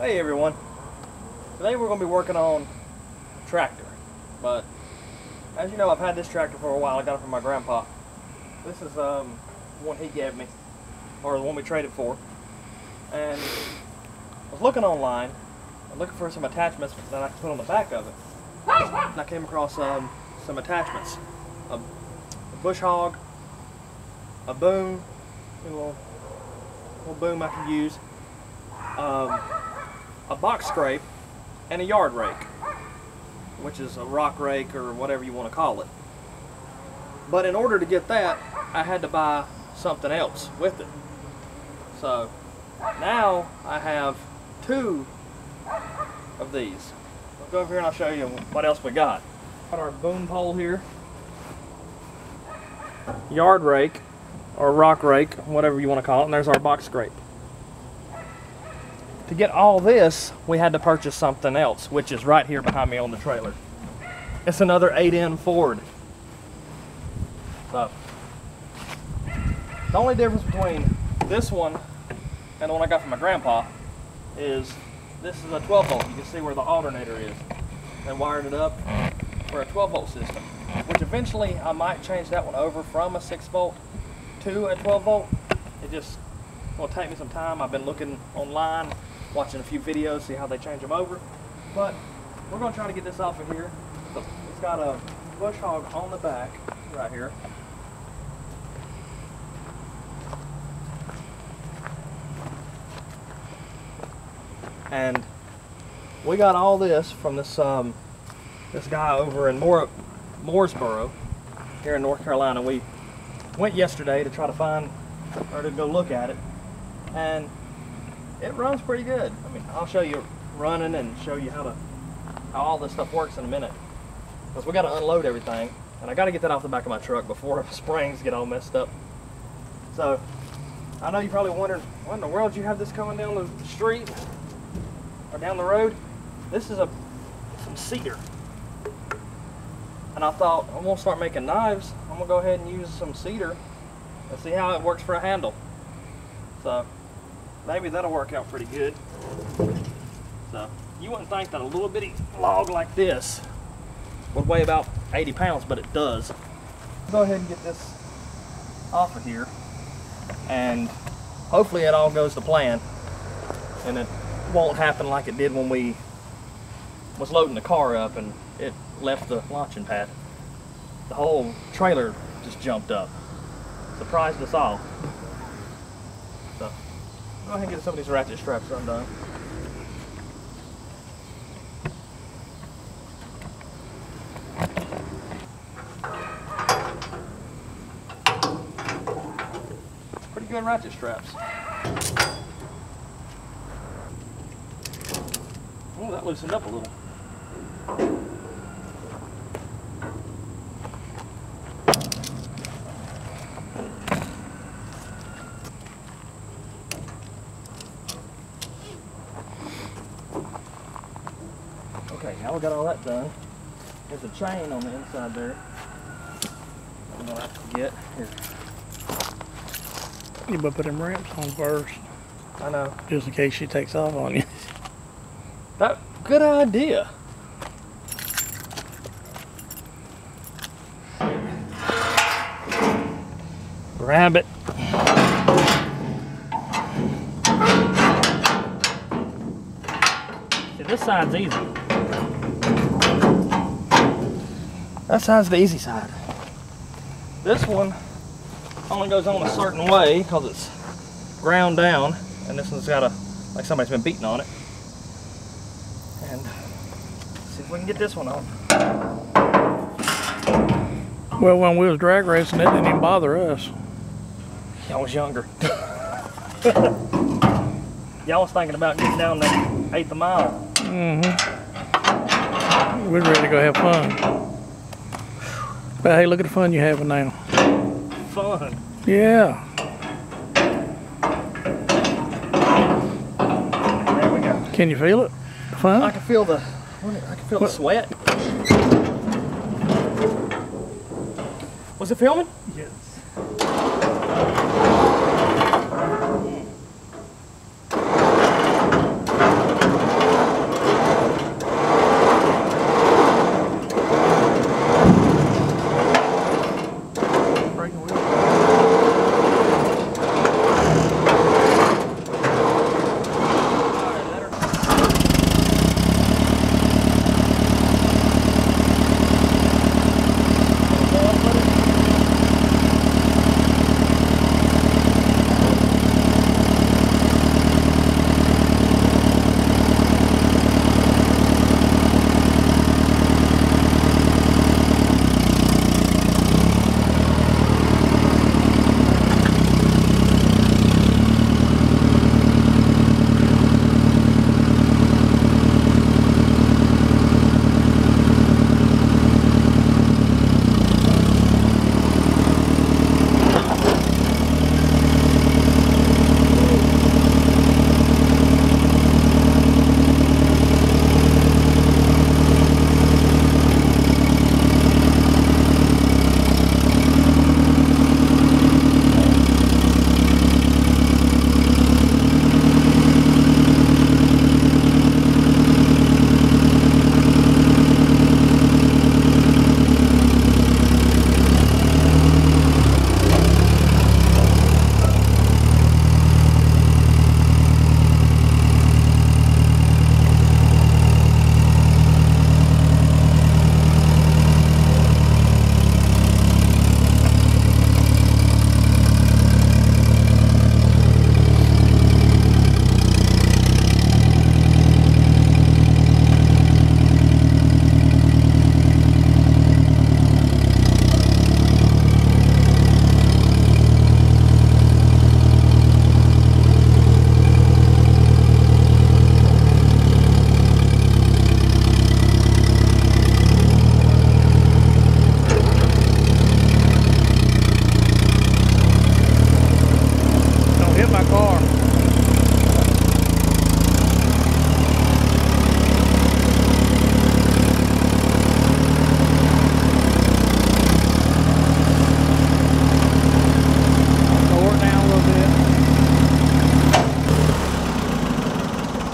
Hey everyone, today we're going to be working on a tractor, but as you know I've had this tractor for a while. I got it from my grandpa. This is one he gave me, or the one we traded for, and I was looking online, looking for some attachments that I could put on the back of it, and I came across some attachments, a bush hog, a boom, a little boom I can use, a box scrape, and a yard rake, which is a rock rake or whatever you want to call it. But in order to get that, I had to buy something else with it. So now I have two of these. I'll go over here and I'll show you what else we got. Got our boom pole here, yard rake or rock rake, whatever you want to call it, and there's our box scrape. To get all this, we had to purchase something else, which is right here behind me on the trailer. It's another 8N Ford. So, the only difference between this one and the one I got from my grandpa is this is a 12 volt. You can see where the alternator is. They wired it up for a 12 volt system, which eventually I might change that one over from a 6 volt to a 12 volt. It just will take me some time. I've been looking online, watching a few videos, see how they change them over. But we're going to try to get this off of here. It's got a bush hog on the back right here. And we got all this from this this guy over in Mooresboro here in North Carolina. We went yesterday to try to find, or to go look at it, and it runs pretty good. I mean, I'll show you running and show you how all this stuff works in a minute, because we got to unload everything, and I got to get that off the back of my truck before the springs get all messed up. So I know you're probably wondering, what in the world you have this coming down the street or down the road? This is some cedar, and I thought I'm gonna start making knives. I'm gonna go ahead and use some cedar and see how it works for a handle. So maybe that'll work out pretty good. So you wouldn't think that a little bitty log like this would weigh about 80 pounds, but it does. Go ahead and get this off of here, and hopefully it all goes to plan, and it won't happen like it did when we was loading the car up and it left the launching pad. The whole trailer just jumped up. Surprised us all. So go ahead and get some of these ratchet straps undone. Pretty good ratchet straps. Oh, that loosened up a little. Okay, now we got all that done. There's a chain on the inside there I'm gonna have to get here. You better put them ramps on first. I know. Just in case she takes off on you. Good idea. Grab it. See, this side's easy. That side's the easy side. This one only goes on a certain way because it's ground down, and this one's got like somebody's been beating on it. And see if we can get this one on. Well, when we was drag racing, it didn't even bother us. I was younger. Y'all was thinking about getting down that 1/8 mile. We're ready to go have fun. But hey, look at the fun you're having now. Fun. Yeah. There we go. Can you feel it? Fun? I can feel the sweat. Was it filming? Yes.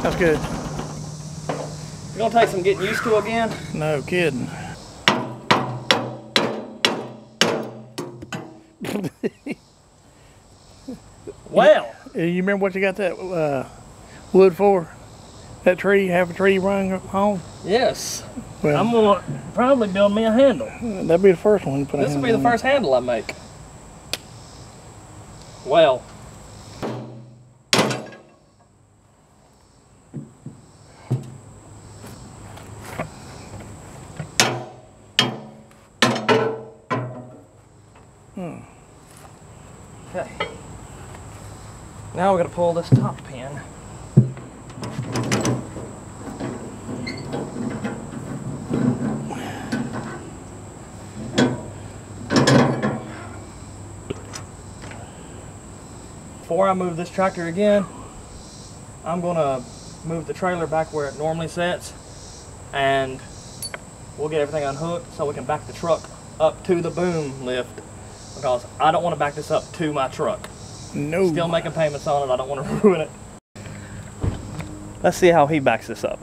That's good. It's gonna take some getting used to again. No kidding. Well, You remember what you got that wood for? That tree, half a tree rung home? yes. Well, I'm gonna probably build me a handle. that'd be the first one. This will be the first handle I make. Well. Okay. Now we're gonna pull this top pin. Before I move this tractor again, I'm gonna move the trailer back where it normally sits, and we'll get everything unhooked so we can back the truck up to the boom lift, because I don't want to back this up to my truck. No. Still making payments on it. I don't want to ruin it. Let's see how he backs this up.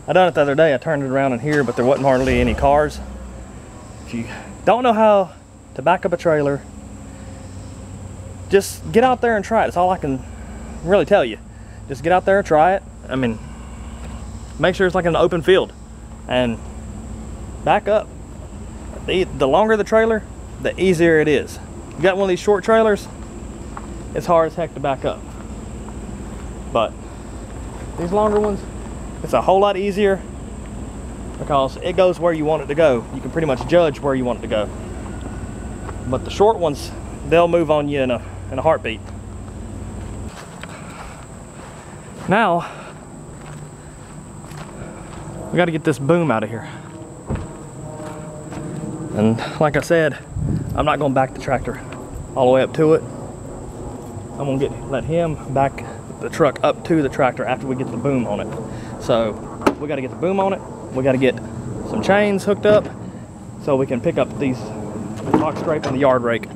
I done it the other day. I turned it around in here, but there wasn't hardly any cars. If you don't know how to back up a trailer, just get out there and try it. That's all I can really tell you. Just get out there and try it. I mean, make sure it's like an open field and back up. The longer the trailer, the easier it is. You got one of these short trailers, it's hard as heck to back up. But these longer ones, it's a whole lot easier because it goes where you want it to go. You can pretty much judge where you want it to go. But the short ones, they'll move on you in a heartbeat. Now, we got to get this boom out of here. And like I said, I'm not going to back the tractor all the way up to it. I'm going to let him back the truck up to the tractor after we get the boom on it. So we got to get the boom on it. We got to get some chains hooked up so we can pick up these box scrape and the yard rake.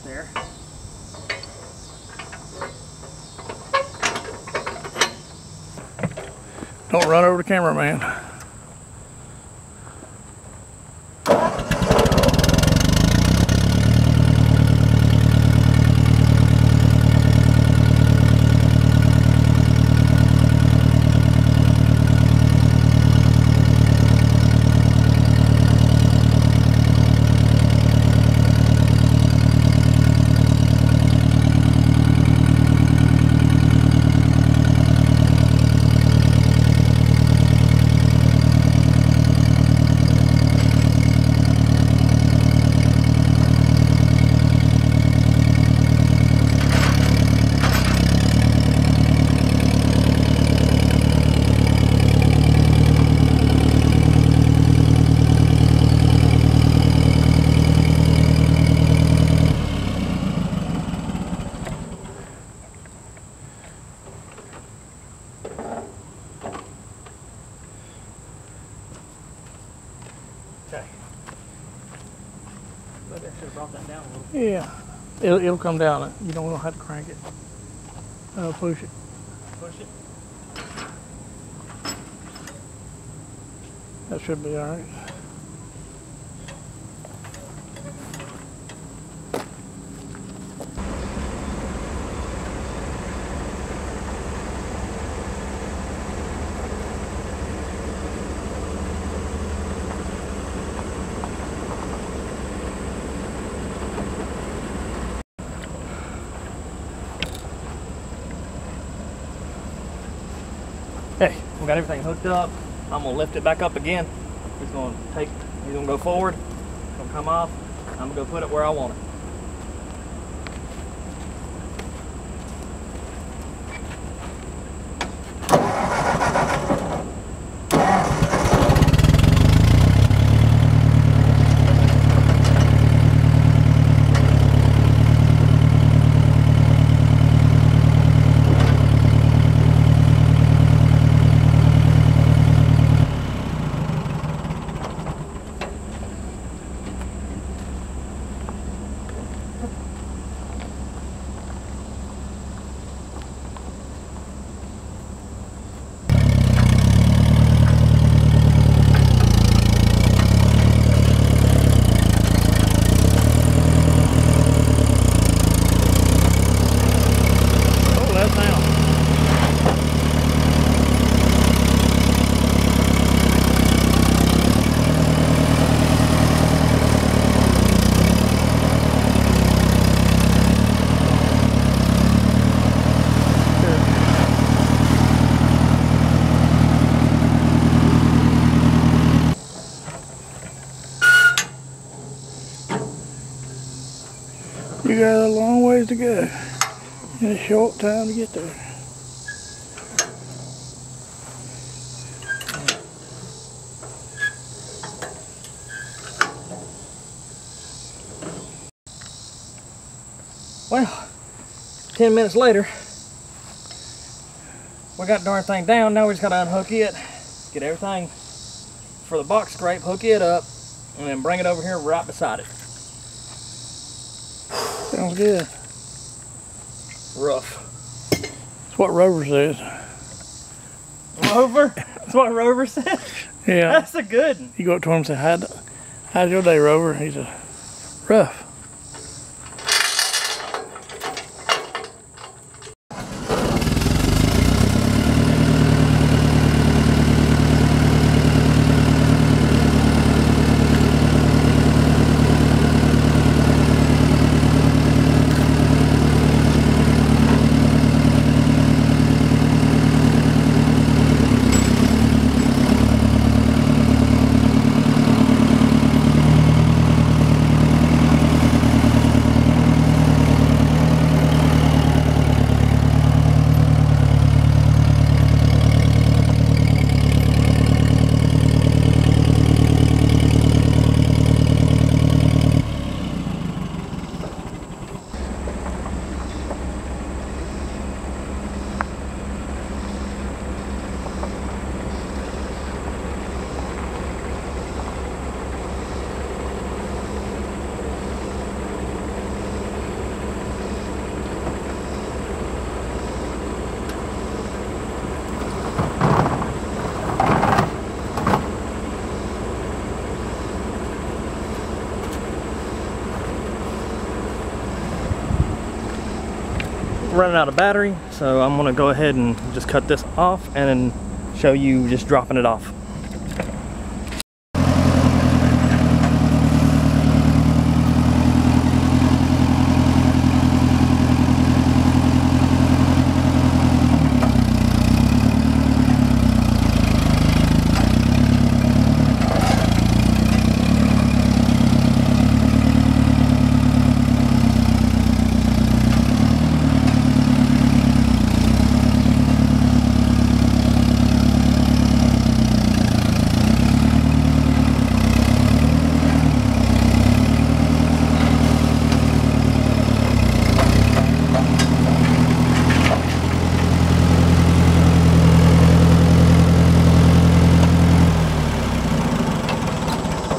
There. Don't run over the cameraman. Okay. Maybe I should have brought that down a little. Yeah, it'll come down. You don't have to crank it. Push it. Push it. That should be all right. Okay, we got everything hooked up. I'm gonna lift it back up again. He's gonna go forward, it's gonna come off. I'm gonna go put it where I want it. You got a long ways to go in a short time to get there. Well, 10 minutes later, we got the darn thing down. Now we just gotta unhook it, get everything for the box scrape, hook it up, and then bring it over here right beside it. Sounds good. Rough. That's what Rover says. Rover? That's what Rover said? Yeah. That's a good one. You go up to him and say, how's your day, Rover? He said, rough. Running out of battery, so I'm gonna go ahead and just cut this off and then show you just dropping it off.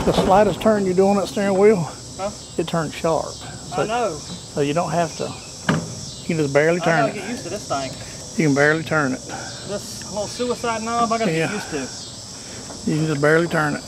The slightest turn you do on that steering wheel, it turns sharp. So, I know. So you don't have to. You can just barely turn I it. gotta get used to this thing. You can barely turn it. This little suicide knob, I gotta get used to. You can just barely turn it.